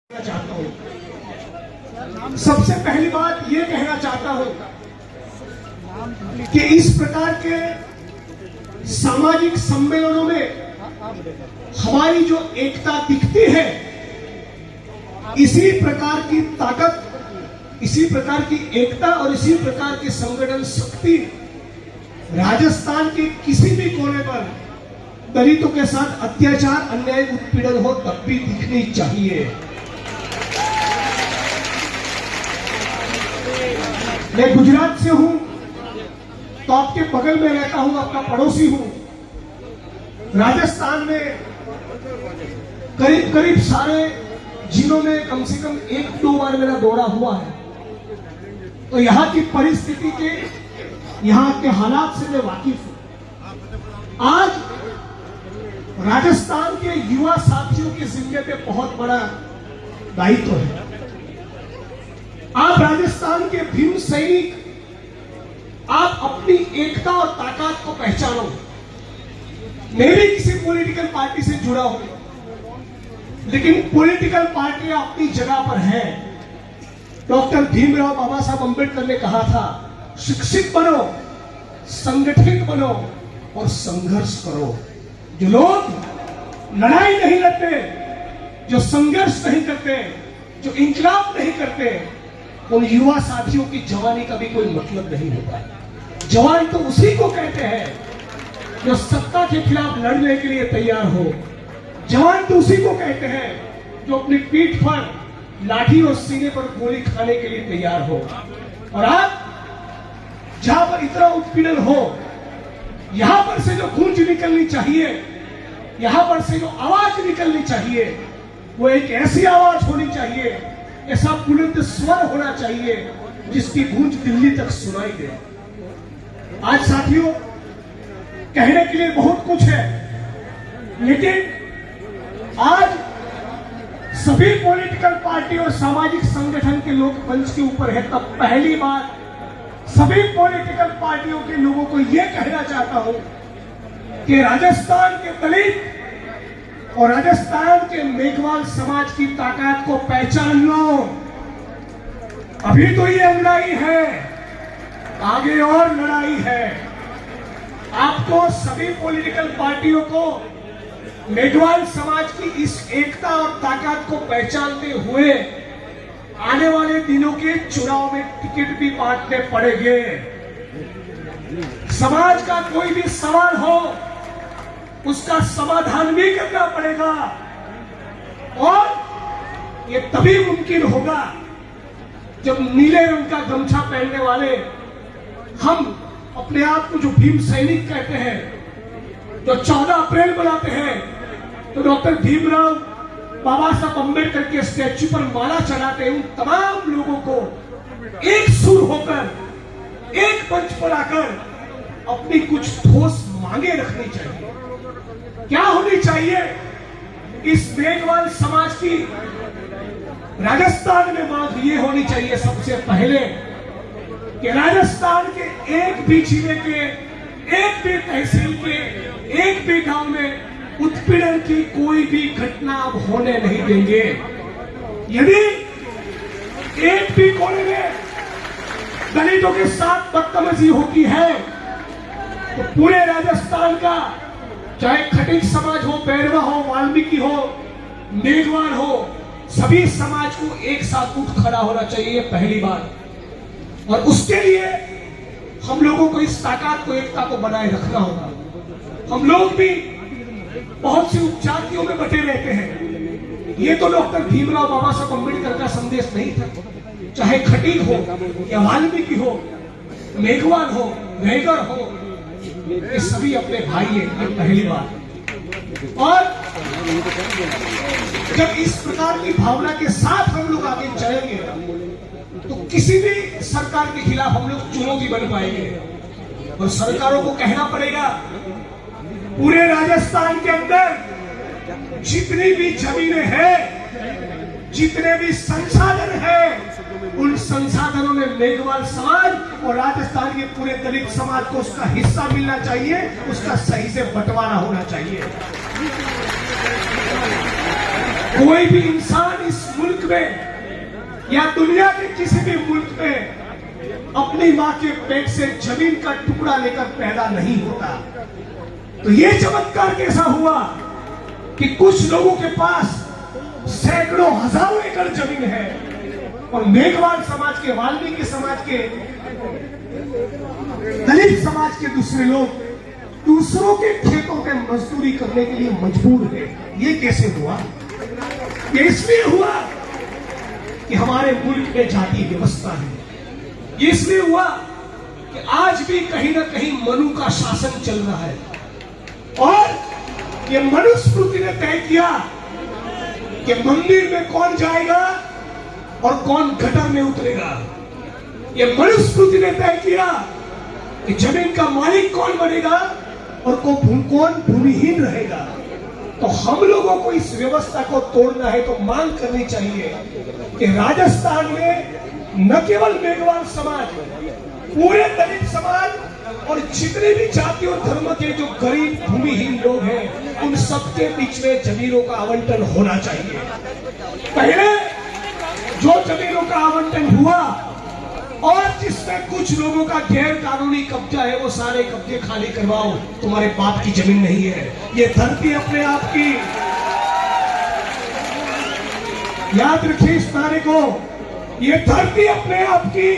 चाहता हूं। सबसे पहली बात यह कहना चाहता हूं कि इस प्रकार के सामाजिक सम्मेलनों में हमारी जो एकता दिखती है, इसी प्रकार की ताकत, इसी प्रकार की एकता और इसी प्रकार की संगठन शक्ति राजस्थान के किसी भी कोने पर दलितों के साथ अत्याचार, अन्याय, उत्पीड़न हो तब भी दिखनी चाहिए। मैं गुजरात से हूं तो आपके बगल में रहता हूं, आपका पड़ोसी हूं। राजस्थान में करीब करीब सारे जिलों में कम से कम 1-2 बार मेरा दौरा हुआ है, तो यहां की परिस्थिति के, यहां के हालात से मैं वाकिफ हूं। आज राजस्थान के युवा साथियों के जिम्मे पे बहुत बड़ा दायित्व है। आप राजस्थान के भीम सैनिक, आप अपनी एकता और ताकत को पहचानो। मैं भी किसी पॉलिटिकल पार्टी से जुड़ा हूं, लेकिन पॉलिटिकल पार्टी अपनी जगह पर है। डॉक्टर भीमराव बाबा साहब अंबेडकर ने कहा था, शिक्षित बनो, संगठित बनो और संघर्ष करो। जो लोग लड़ाई नहीं लड़ते, जो संघर्ष नहीं करते, जो इंकलाब नहीं करते, उन युवा साथियों की जवानी का भी कोई मतलब नहीं होता। जवान तो उसी को कहते हैं जो सत्ता के खिलाफ लड़ने के लिए तैयार हो। जवान तो उसी को कहते हैं जो अपनी पीठ पर लाठी और सीने पर गोली खाने के लिए तैयार हो। और आप जहां पर इतना उत्पीड़न हो, यहां पर से जो गूंज निकलनी चाहिए, यहां पर से जो आवाज निकलनी चाहिए, वो एक ऐसी आवाज होनी चाहिए, ऐसा बुलंद स्वर होना चाहिए जिसकी गूंज दिल्ली तक सुनाई दे। आज साथियों, कहने के लिए बहुत कुछ है, लेकिन आज सभी पॉलिटिकल पार्टी और सामाजिक संगठन के लोग मंच के ऊपर है, तब पहली बार सभी पॉलिटिकल पार्टियों के लोगों को यह कहना चाहता हूं कि राजस्थान के दलित और राजस्थान के मेघवाल समाज की ताकत को पहचान लो। अभी तो ये लड़ाई है, आगे और लड़ाई है। आपको सभी पॉलिटिकल पार्टियों को मेघवाल समाज की इस एकता और ताकत को पहचानते हुए आने वाले दिनों के चुनाव में टिकट भी बांटने पड़ेंगे। समाज का कोई भी सवाल हो, उसका समाधान भी करना पड़ेगा, और ये तभी मुमकिन होगा जब नीले रंग का गमछा पहनने वाले हम अपने आप को जो भीम सैनिक कहते हैं, जो 14 अप्रैल मनाते हैं, तो डॉक्टर भीमराव बाबा साहब अंबेडकर के स्टैच्यू पर माला चढ़ाते हैं, उन तमाम लोगों को एक सुर होकर, एक मंच पर आकर अपनी कुछ ठोस मांगे रखनी चाहिए। क्या होनी चाहिए? इस मेघवाल समाज की राजस्थान में मांग ये होनी चाहिए सबसे पहले कि राजस्थान के एक भी जिले के, एक भी तहसील के, एक भी गांव में उत्पीड़न की कोई भी घटना अब होने नहीं देंगे। यदि एक भी कोने में दलितों के साथ बदतमीजी होती है, तो पूरे राजस्थान का, चाहे खटीक समाज हो, बैरवा हो, वाल्मीकि हो, मेघवाल हो, सभी समाज को एक साथ उठ खड़ा होना चाहिए, पहली बात। और उसके लिए हम लोगों को इस ताकत को, एकता को बनाए रखना होगा। हम लोग भी बहुत सी उपजातियों में बटे रहते हैं। ये तो डॉक्टर भीमराव बाबा साहब अंबेडकर का संदेश नहीं था। चाहे खटीक हो या वाल्मीकि हो, मेघवाल हो, रैगर हो, ये सभी अपने भाई हैं, ये पहली बात। और जब इस प्रकार की भावना के साथ हम लोग आगे चलेंगे, तो किसी भी सरकार के खिलाफ हम लोग चुनौती बन पाएंगे। और सरकारों को कहना पड़ेगा, पूरे राजस्थान के अंदर जितनी भी जमीनें हैं, जितने भी संसाधन हैं, उन संसाधनों में मेघवाल समाज और राजस्थान के पूरे दलित समाज को उसका हिस्सा मिलना चाहिए, उसका सही से बंटवारा होना चाहिए। कोई भी इंसान इस मुल्क में या दुनिया के किसी भी मुल्क में अपनी मां के पेट से जमीन का टुकड़ा लेकर पैदा नहीं होता। तो ये चमत्कार कैसा हुआ कि कुछ लोगों के पास सैकड़ों हजारों एकड़ जमीन है और मेघवाल समाज के, वाल्मीकि समाज के, दलित समाज के दूसरे लोग दूसरों के खेतों में मजदूरी करने के लिए मजबूर है। ये कैसे हुआ? ये इसलिए हुआ कि हमारे मुल्क में जाति व्यवस्था है। ये इसलिए हुआ कि आज भी कहीं ना कहीं मनु का शासन चल रहा है और ये मनुस्मृति ने तय किया कि मंदिर में कौन जाएगा और कौन गटर में उतरेगा। ये मनुस्मृति ने तय किया कि जमीन का मालिक कौन बनेगा और कौन भूमिहीन रहेगा। तो हम लोगों को इस व्यवस्था को तोड़ना है तो मांग करनी चाहिए कि राजस्थान में न केवल मेघवाल समाज, पूरे दलित समाज और जितने भी जाति और धर्म के जो गरीब भूमिहीन लोग हैं उन सबके बीच में जमीनों का आवंटन होना चाहिए। पहले जो जमीनों का आवंटन हुआ और जिसमें कुछ लोगों का गैर कानूनी कब्जा है वो सारे कब्जे खाली करवाओ, तुम्हारे बाप की जमीन नहीं है। ये धरती अपने आप की, याद रखिए इस नारे को, ये धरती अपने आप की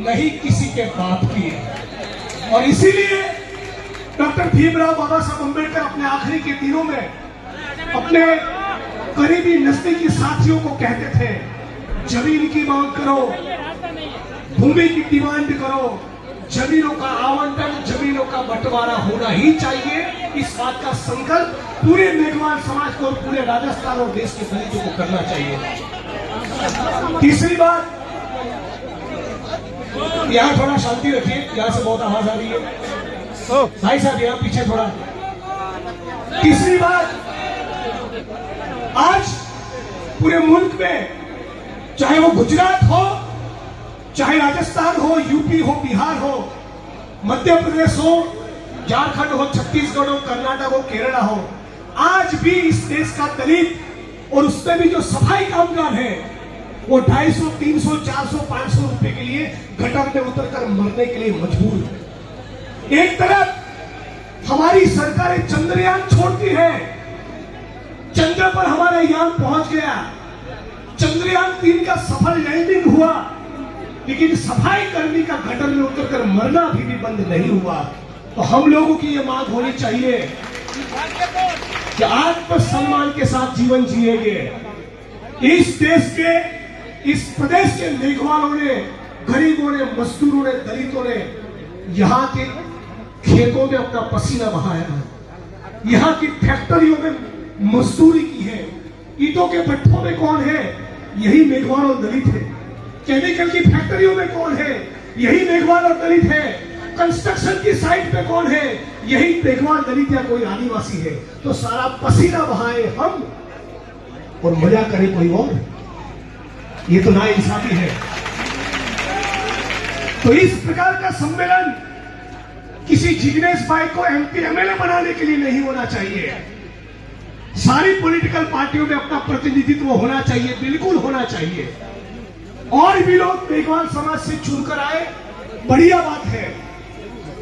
नहीं किसी के बाप की है। और इसीलिए डॉक्टर भीमराव बाबा साहब अम्बेडकर अपने आखिरी के दिनों में अपने करीबी नजदीकी साथियों को कहते थे, जमीन की मांग करो, भूमि की डिमांड करो, जमीनों का आवंटन, जमीनों का बंटवारा होना ही चाहिए। इस बात का संकल्प पूरे मेघवाल समाज को और पूरे राजस्थान और देश के दलितों को करना चाहिए। तीसरी बात, यहाँ थोड़ा शांति रखिए, यहाँ से बहुत आवाज आ रही है भाई साहब, यहाँ पीछे थोड़ा। तीसरी बात, आज पूरे मुल्क में चाहे वो गुजरात हो, चाहे राजस्थान हो, यूपी हो, बिहार हो, मध्य प्रदेश हो, झारखंड हो, छत्तीसगढ़ हो, कर्नाटक हो, केरला हो, आज भी इस देश का दलित और उसमें भी जो सफाई कामगार है वो 250, 300, 400, 500 रुपए के लिए गटर में उतरकर मरने के लिए मजबूर है। एक तरफ हमारी सरकारें चंद्रयान छोड़ती है, चंद्र पर हमारा यान पहुंच गया, चंद्रयान 3 का सफल लैंडिंग हुआ, लेकिन सफाई कर्मी का गटर में उतरकर मरना अभी भी बंद नहीं हुआ। तो हम लोगों की ये मांग होनी चाहिए कि आत्मसम्मान के साथ जीवन जिएंगे। इस देश के, इस प्रदेश के मेघवालों ने, गरीबों ने, मजदूरों ने, दलितों ने यहाँ के खेतों में अपना पसीना बहाया, यहाँ की फैक्ट्रियों में मजदूरी की है। ईंटों के भट्ठों में कौन है? यही मेघवाल और दलित है। केमिकल की फैक्ट्रियों में कौन है? यही मेघवाल और दलित है। कंस्ट्रक्शन की साइट पे कौन है? यही मेघवाल, दलित या कोई आदिवासी है। तो सारा पसीना बहाए हम और मजा करे कोई और, ये तो नाइंसाफी है। तो इस प्रकार का सम्मेलन किसी जिग्नेश भाई को MP MLA बनाने के लिए नहीं होना चाहिए। सारी पॉलिटिकल पार्टियों में अपना प्रतिनिधित्व होना चाहिए, बिल्कुल होना चाहिए। और भी लोग मेघवाल समाज से चुनकर आए, बढ़िया बात है।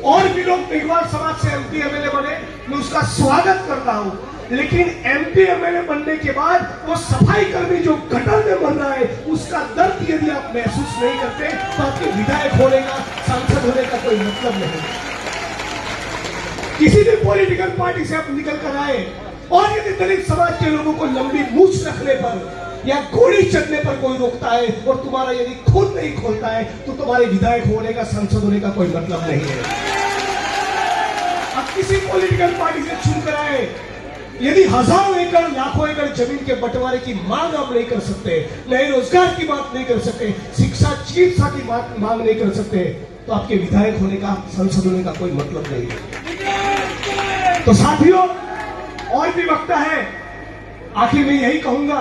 और भी लोग मेघवाल समाज से MP MLA बने, मैं उसका स्वागत करता हूं। लेकिन MP MLA बनने के बाद वो सफाई कर्मी जो गटर में बन रहा है, उसका दर्द यदि आप महसूस नहीं करते तो आपके विधायक होने का, सांसद होने का कोई मतलब नहीं। किसी भी पॉलिटिकल पार्टी से आप निकल कर आए और यदि दलित समाज के लोगों को लंबी मूछ रखने पर या गोली चलने पर कोई रोकता है और तुम्हारा यदि खुद नहीं खोलता है तो तुम्हारे विधायक होने का, सांसद होने का कोई मतलब नहीं है। अब किसी पॉलिटिकल पार्टी से चुनकर आए, यदि हजारों एकड़, लाखों एकड़ जमीन के बंटवारे की मांग आप नहीं कर सकते, नए रोजगार की बात नहीं कर सकते, शिक्षा, चिकित्सा की बात मांग नहीं कर सकते, तो आपके विधायक होने का, सांसद होने का कोई मतलब नहीं है। तो साथियों, और भी वक्ता है, आखिर में यही कहूंगा,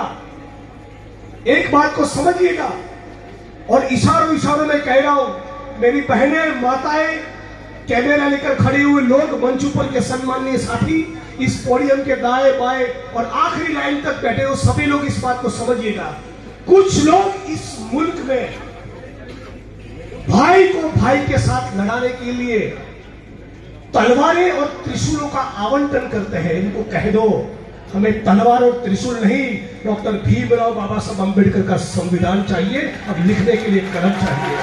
एक बात को समझिएगा और इशारों में कह रहा हूं, मेरी बहनें, माताएं, कैमरा लेकर खड़े हुए लोग, मंच ऊपर के सम्माननीय साथी, इस पोडियम के दाएं बाएं और आखिरी लाइन तक बैठे हो सभी लोग इस बात को समझिएगा। कुछ लोग इस मुल्क में भाई को भाई के साथ लड़ाने के लिए तलवारें और त्रिशूलों का आवंटन करते हैं। इनको कह दो हमें तलवार और त्रिशूल नहीं, डॉक्टर भीमराव बाबा साहब अंबेडकर का संविधान चाहिए। अब लिखने के लिए कलम चाहिए।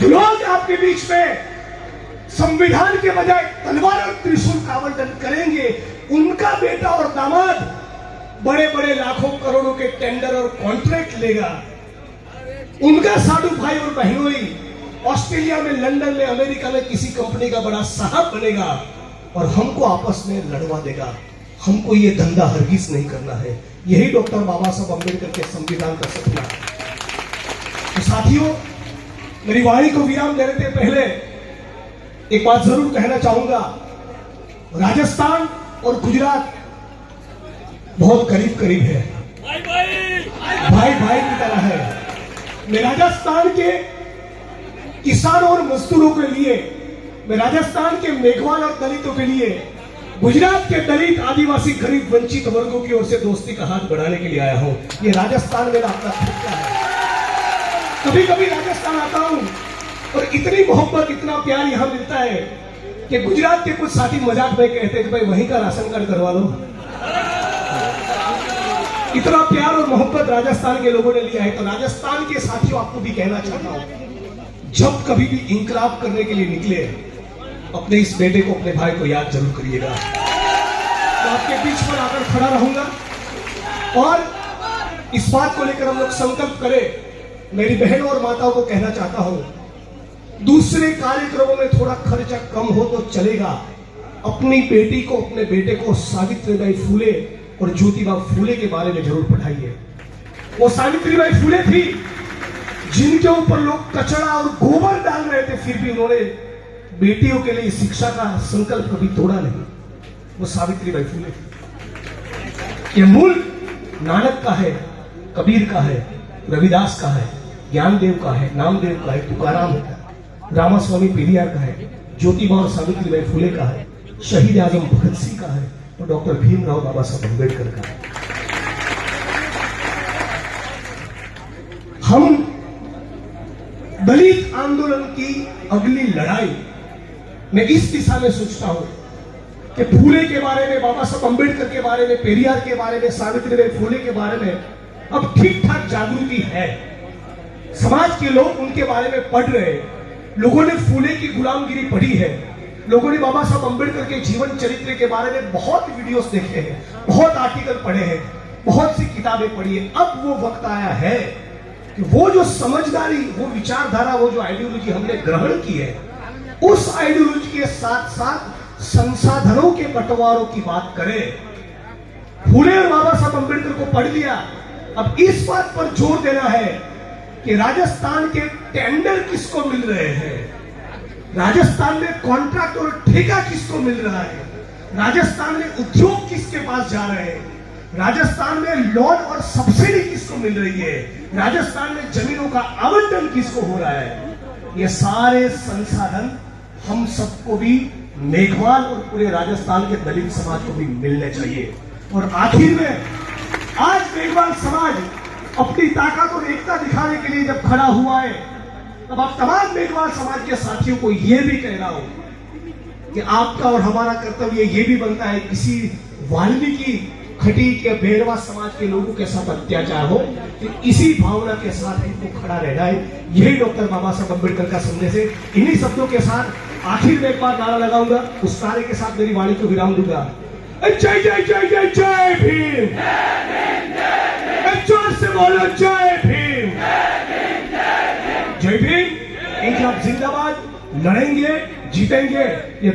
लोग आपके बीच में संविधान के बजाय तलवार और त्रिशूल का आवंटन करेंगे, उनका बेटा और दामाद बड़े बड़े लाखों करोड़ों के टेंडर और कॉन्ट्रैक्ट लेगा। उनका साधु भाई और बहनोई ऑस्ट्रेलिया में, लंदन में, अमेरिका में किसी कंपनी का बड़ा साहब बनेगा और हमको आपस में लड़वा देगा। हमको ये धंधा हरगिज नहीं करना है। यही डॉक्टर बाबा साहब अंबेडकर के संविधान का सपना है। तो साथियों, मेरी वाणी को विराम देने से पहले एक बात जरूर कहना चाहूंगा। राजस्थान और गुजरात बहुत करीब करीब है, भाई भाई की तरह है। मैं राजस्थान के किसानों और मजदूरों के लिए, मैं राजस्थान के मेघवाल और दलितों के लिए, गुजरात के दलित, आदिवासी, गरीब, वंचित वर्गों की ओर से दोस्ती का हाथ बढ़ाने के लिए आया हूं। ये राजस्थान मेरा अपना खुद है। कभी कभी राजस्थान आता हूं और इतनी मोहब्बत, इतना प्यार यहां मिलता है कि गुजरात के कुछ साथी मजाक में कहते हैं कि भाई वहीं का राशन कार्ड करवा लो। इतना प्यार और मोहब्बत राजस्थान के लोगों ने लिया है। तो राजस्थान के साथियों, आपको भी कहना चाहता हूं, जब कभी भी इंकलाब करने के लिए निकले, अपने इस बेटे को, अपने भाई को याद जरूर करिएगा। तो आपके बीच पर आकर खड़ा रहूंगा और इस बात को लेकर हम लोग संकल्प करें। मेरी बहनों और माताओं को कहना चाहता हूं, दूसरे कार्यक्रमों में थोड़ा खर्चा कम हो तो चलेगा। अपनी बेटी को, अपने बेटे को सावित्रीबाई फूले और ज्योतिबा फूले के बारे में जरूर पढ़ाइए। वो सावित्रीबाई फूले थी जिनके ऊपर लोग कचरा और गोबर डाल रहे थे, फिर भी उन्होंने बेटियों के लिए शिक्षा का संकल्प कभी तोड़ा नहीं। वो सावित्रीबाई फूले थी। ये मूल नानक का है, कबीर का है, रविदास का है, ज्ञानदेव का है, नामदेव का है, तुकाराम का है, रामास्वामी पेरियार का है, ज्योतिबा और सावित्रीबाई फूले का है, शहीद आजम भगत सिंह का है और डॉक्टर भीमराव बाबा साहब अंबेडकर का है। हम दलित आंदोलन की अगली लड़ाई मैं इस दिशा में सोचता हूं कि फूले के बारे में, बाबा साहब अंबेडकर के बारे में, पेरियार के बारे में, सावित्रीबाई फूले के बारे में अब ठीक ठाक जागृति है। समाज के लोग उनके बारे में पढ़ रहे हैं। लोगों ने फूले की गुलामगिरी पढ़ी है। लोगों ने बाबा साहब अंबेडकर के जीवन चरित्र के बारे में बहुत वीडियोस देखे हैं, बहुत आर्टिकल पढ़े हैं, बहुत सी किताबें पढ़ी है। अब वो वक्त आया है कि वो जो समझदारी, वो विचारधारा, वो जो आइडियोलॉजी हमने ग्रहण की है, उस आइडियोलॉजी के साथ साथ संसाधनों के बंटवारों की बात करें। फूले और बाबा साहब अंबेडकर को पढ़ लिया, अब इस बात पर जोर देना है कि राजस्थान के टेंडर किसको मिल रहे हैं, राजस्थान में कॉन्ट्रैक्ट और ठेका किसको मिल रहा है, राजस्थान में उद्योग किसके पास जा रहे हैं, राजस्थान में लोन और सब्सिडी किसको मिल रही है, राजस्थान में जमीनों का आवंटन किसको हो रहा है। ये सारे संसाधन हम सबको भी, मेघवाल और पूरे राजस्थान के दलित समाज को भी मिलने चाहिए। और आखिर में आज मेघवाल समाज अपनी ताकत और एकता दिखाने के लिए जब खड़ा हुआ है, तब आप तमाम मेघवाल समाज के साथियों को यह भी कहना हो कि आपका और हमारा कर्तव्य ये भी बनता है, किसी वाल्मीकि, खटीक या बेरवा समाज के लोगों के साथ अत्याचार हो तो इसी भावना के साथ इनको खड़ा रहना है। यही डॉक्टर बाबा साहब अंबेडकर का संदेश है। इन्हीं शब्दों के साथ आखिर में एक बार नारा लगाऊंगा, उस नारे के साथ मेरी वाणी को विराम दूंगा। जय जय जय जय जय भीम, जोर से बोलो जय भीम, जय भीम। इंकलाब जिंदाबाद, लड़ेंगे, जीतेंगे। ये